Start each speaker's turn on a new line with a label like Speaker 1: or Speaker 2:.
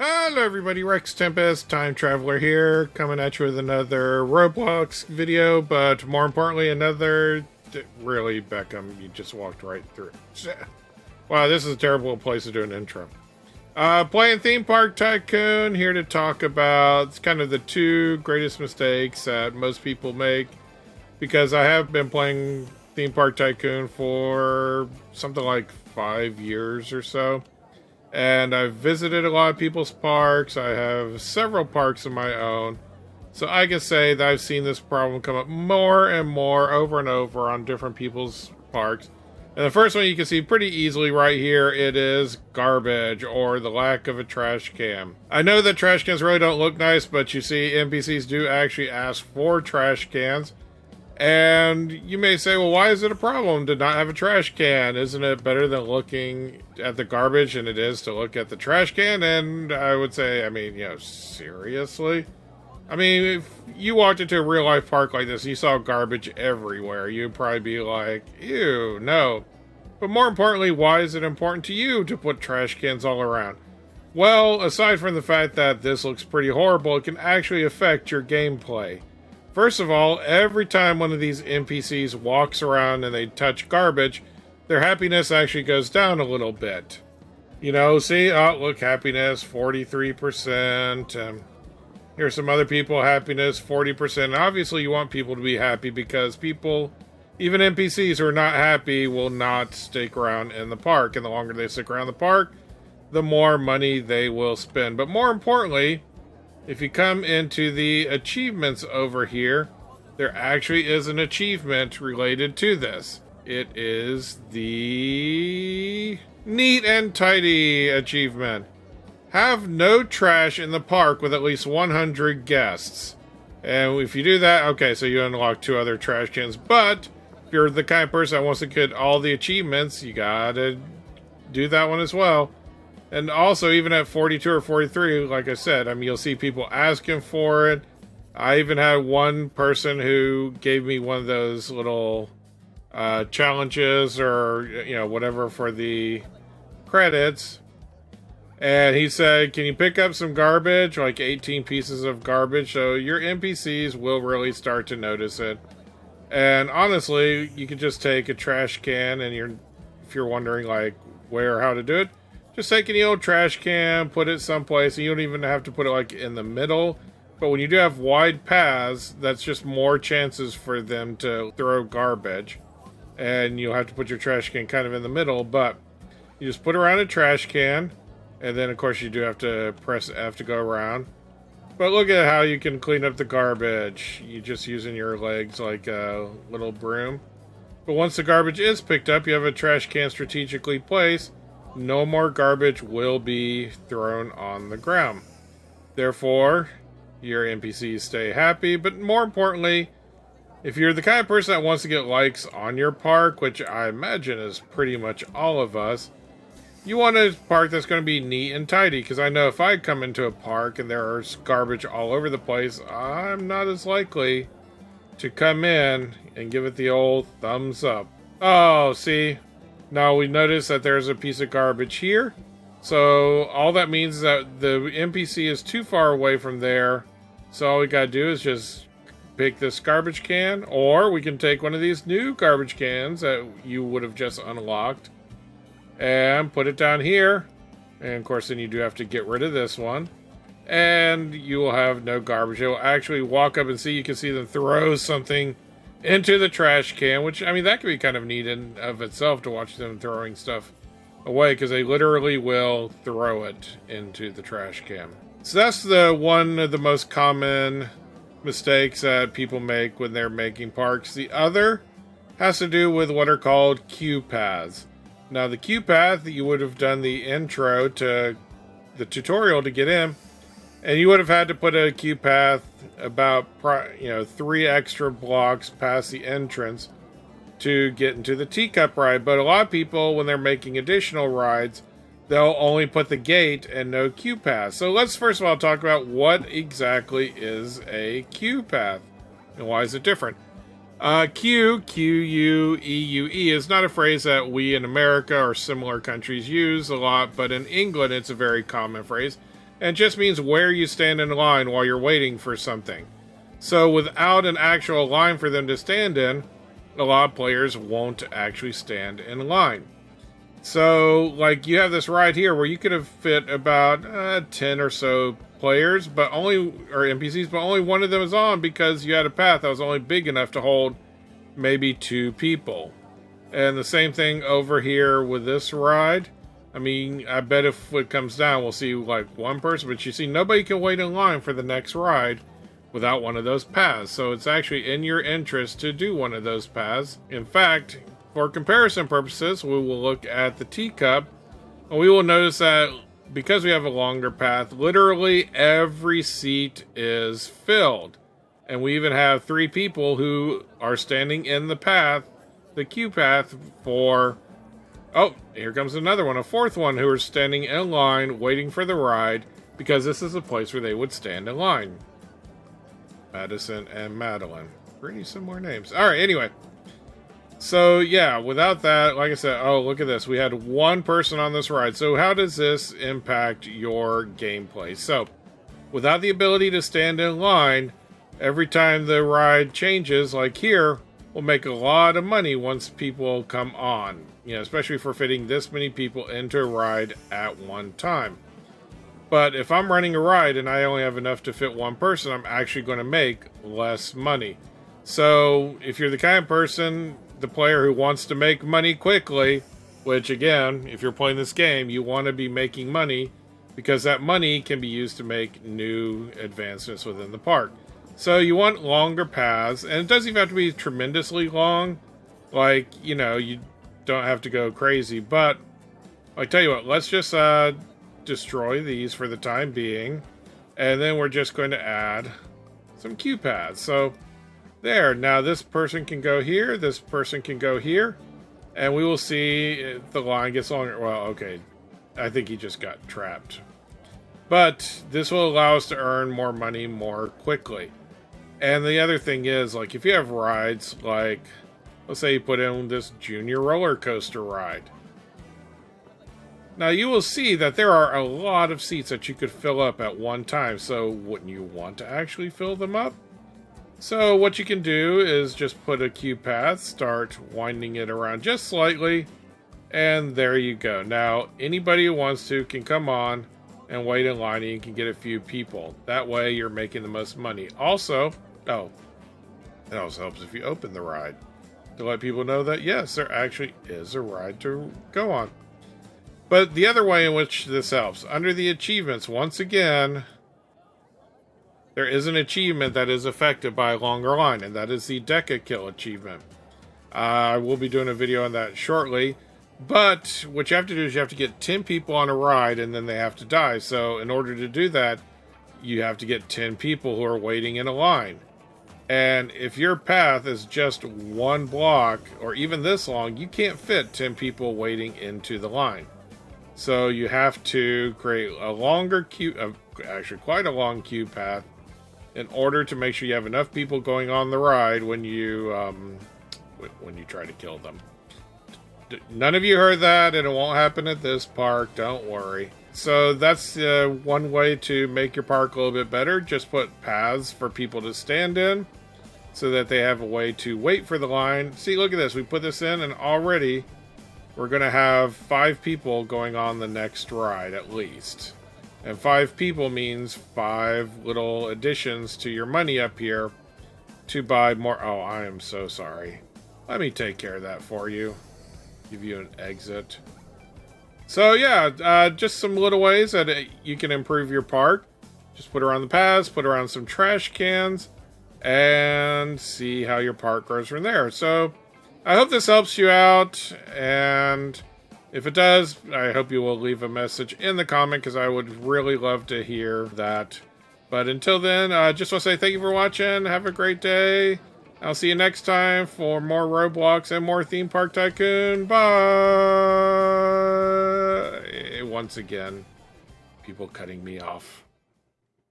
Speaker 1: Hello everybody, RexTempus, Time Traveler here, coming at you with another Roblox video, but more importantly another... Really, Beckham, you just walked right through it. Wow, this is a terrible place to do an intro. Playing Theme Park Tycoon, here to talk about kind of the two greatest mistakes that most people make, because I have been playing Theme Park Tycoon for something like 5 years or so. And I've visited a lot of people's parks. I have several parks of my own. So I can say that I've seen this problem come up more and more over and over on different people's parks. And the first one you can see pretty easily right here, it is garbage or the lack of a trash can. I know that trash cans really don't look nice, but you see NPCs do actually ask for trash cans. And you may say, well, why is it a problem to not have a trash can? Isn't it better than looking at the garbage than it is to look at the trash can? And I would say, seriously? I mean, if you walked into a real life park like this, you saw garbage everywhere, you'd probably be like, ew, no. But more importantly, why is it important to you to put trash cans all around? Well, aside from the fact that this looks pretty horrible, it can actually affect your gameplay. First of all, every time one of these NPCs walks around and they touch garbage, their happiness actually goes down a little bit. You know, see, oh, look, happiness, 43%. Here's some other people, happiness, 40%. Obviously, you want people to be happy because people, even NPCs who are not happy, will not stick around in the park. And the longer they stick around the park, the more money they will spend. But more importantly, if you come into the achievements over here, there actually is an achievement related to this. It is the Neat and Tidy achievement. Have no trash in the park with at least 100 guests. And if you do that, okay, so you unlock 2 other trash cans. But if you're the kind of person that wants to get all the achievements, you gotta do that one as well. And also, even at 42 or 43, like I said, I mean, you'll see people asking for it. I even had one person who gave me one of those little challenges or, you know, whatever for the credits. And he said, can you pick up some garbage? Like 18 pieces of garbage. So your NPCs will really start to notice it. And honestly, you can just take a trash can and if you're wondering like where or how to do it, just take any old trash can, put it someplace, and you don't even have to put it like in the middle. But when you do have wide paths, that's just more chances for them to throw garbage. And you'll have to put your trash can kind of in the middle, but you just put around a trash can, and then of course you do have to press F to go around. But look at how you can clean up the garbage. You just using your legs like a little broom. But once the garbage is picked up, you have a trash can strategically placed. No more garbage will be thrown on the ground. Therefore, your NPCs stay happy, but more importantly, if you're the kind of person that wants to get likes on your park, which I imagine is pretty much all of us, you want a park that's going to be neat and tidy, because I know if I come into a park and there's garbage all over the place, I'm not as likely to come in and give it the old thumbs up. Oh, see? Now we notice that there's a piece of garbage here. So all that means is that the NPC is too far away from there. So all we gotta do is just pick this garbage can, or we can take one of these new garbage cans that you would have just unlocked and put it down here. And of course then you do have to get rid of this one. And you will have no garbage. It will actually walk up and see, you can see them throw something into the trash can, which, I mean, that could be kind of neat in of itself to watch them throwing stuff away, because they literally will throw it into the trash can. So that's one of the most common mistakes that people make when they're making parks. The other has to do with what are called queue paths. Now, the queue path, you would have done the intro to the tutorial to get in, and you would have had to put a queue path about 3 extra blocks past the entrance to get into the teacup ride. But a lot of people, when they're making additional rides, they'll only put the gate and no queue path. So let's first of all talk about what exactly is a queue path and why is it different. Q-U-E-U-E is not a phrase that we in America or similar countries use a lot, but in England it's a very common phrase. And it just means where you stand in line while you're waiting for something. So without an actual line for them to stand in, a lot of players won't actually stand in line. So, like, you have this ride here where you could have fit about 10 or so players, or NPCs, but only one of them is on because you had a path that was only big enough to hold maybe 2 people. And the same thing over here with this ride. I mean, I bet if it comes down, we'll see like one person, but you see, nobody can wait in line for the next ride without one of those paths. So it's actually in your interest to do one of those paths. In fact, for comparison purposes, we will look at the teacup, and we will notice that because we have a longer path, literally every seat is filled. And we even have 3 people who are standing in the path, the queue path for... Oh, here comes another one, a 4th one who are standing in line waiting for the ride because this is a place where they would stand in line. Madison and Madeline. Pretty similar names. Alright, anyway. So, yeah, without that, like I said, oh, look at this. We had 1 person on this ride. So how does this impact your gameplay? So, without the ability to stand in line, every time the ride changes, like here, we'll make a lot of money once people come on. You know, especially for fitting this many people into a ride at one time. But if I'm running a ride and I only have enough to fit 1 person, I'm actually going to make less money. So, if you're the kind of person, the player who wants to make money quickly, which again, if you're playing this game, you want to be making money because that money can be used to make new advancements within the park. So you want longer paths, and it doesn't even have to be tremendously long. Like, you know, you don't have to go crazy, but I tell you what, let's just destroy these for the time being, and then we're just going to add some queue paths. So there, now this person can go here, this person can go here, and we will see if the line gets longer. Well, okay, I think he just got trapped. But this will allow us to earn more money more quickly. And the other thing is, like, if you have rides, like, let's say you put in this junior roller coaster ride. Now, you will see that there are a lot of seats that you could fill up at one time, so wouldn't you want to actually fill them up? So what you can do is just put a queue path, start winding it around just slightly, and there you go. Now, anybody who wants to can come on and wait in line, and you can get a few people. That way, you're making the most money. Also, oh, it also helps if you open the ride to let people know that, yes, there actually is a ride to go on. But the other way in which this helps, under the achievements, once again, there is an achievement that is affected by a longer line, and that is the Deca Kill achievement. I will be doing a video on that shortly, but what you have to do is you have to get 10 people on a ride, and then they have to die. So in order to do that, you have to get 10 people who are waiting in a line. And if your path is just 1 block, or even this long, you can't fit 10 people waiting into the line. So you have to create a longer queue, actually quite a long queue path, in order to make sure you have enough people going on the ride when you try to kill them. None of you heard that, and it won't happen at this park, don't worry. So that's one way to make your park a little bit better. Just put paths for people to stand in so that they have a way to wait for the line. See, look at this. We put this in, and already we're going to have 5 people going on the next ride at least. And 5 people means 5 little additions to your money up here to buy more. Oh, I am so sorry. Let me take care of that for you. Give you an exit. So yeah, just some little ways that you can improve your park. Just put around the paths, put around some trash cans, and see how your park grows from there. So I hope this helps you out, and if it does, I hope you will leave a message in the comment, because I would really love to hear that. But until then, just want to say thank you for watching. Have a great day. I'll see you next time for more Roblox and more Theme Park Tycoon. Bye! Once again, people cutting me off.